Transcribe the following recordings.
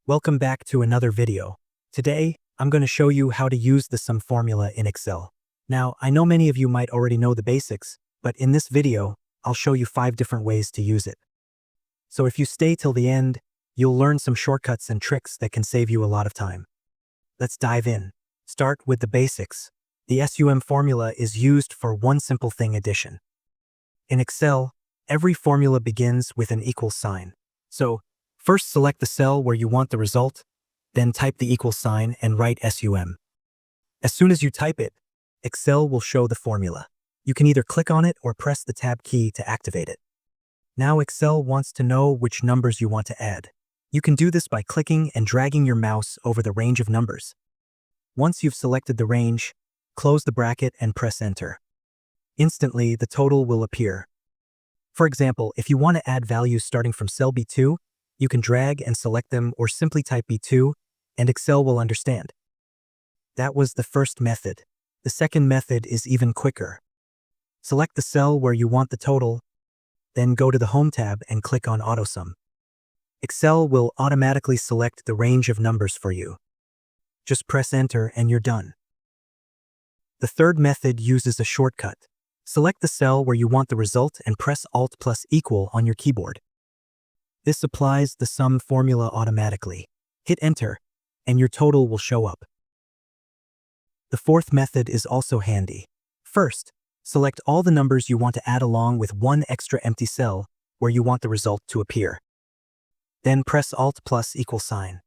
Welcome back to another video. Today, I'm going to show you how to use the sum formula in Excel. Now, I know many of you might already know the basics, but in this video, I'll show you 5 different ways to use it. So if you stay till the end, you'll learn some shortcuts and tricks that can save you a lot of time. Let's dive in. Start with the basics. The SUM formula is used for one simple thing: addition. In Excel, every formula begins with an equal sign. So, first select the cell where you want the result, then type the equal sign and write SUM. As soon as you type it, Excel will show the formula. You can either click on it or press the Tab key to activate it. Now Excel wants to know which numbers you want to add. You can do this by clicking and dragging your mouse over the range of numbers. Once you've selected the range, close the bracket and press Enter. Instantly, the total will appear. For example, if you want to add values starting from cell B2, you can drag and select them or simply type B2, and Excel will understand. That was the first method. The second method is even quicker. Select the cell where you want the total, then go to the Home tab and click on AutoSum. Excel will automatically select the range of numbers for you. Just press Enter and you're done. The third method uses a shortcut. Select the cell where you want the result and press Alt plus equal on your keyboard. This applies the sum formula automatically. Hit Enter, and your total will show up. The fourth method is also handy. First, select all the numbers you want to add along with one extra empty cell where you want the result to appear. Then press Alt plus equal sign.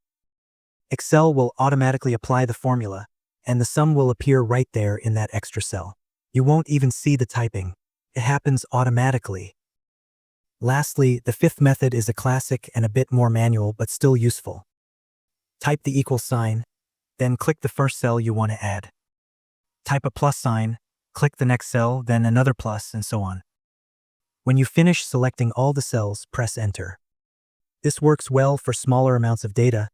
Excel will automatically apply the formula, and the sum will appear right there in that extra cell. You won't even see the typing. It happens automatically. Lastly, the fifth method is a classic and a bit more manual but still useful. Type the equal sign, then click the first cell you want to add. Type a plus sign, click the next cell, then another plus, and so on. When you finish selecting all the cells, press Enter. This works well for smaller amounts of data,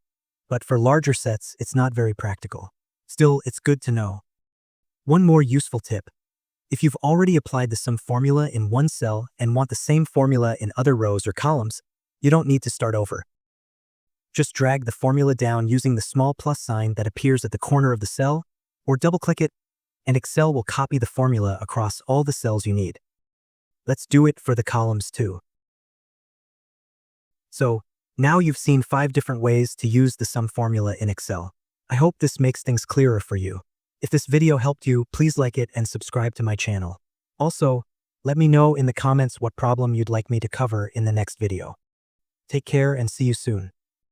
but for larger sets, it's not very practical. Still, it's good to know. One more useful tip. If you've already applied the sum formula in one cell and want the same formula in other rows or columns, you don't need to start over. Just drag the formula down using the small plus sign that appears at the corner of the cell, or double-click it, and Excel will copy the formula across all the cells you need. Let's do it for the columns too. So, now you've seen 5 different ways to use the sum formula in Excel. I hope this makes things clearer for you. If this video helped you, please like it and subscribe to my channel. Also, let me know in the comments what problem you'd like me to cover in the next video. Take care and see you soon.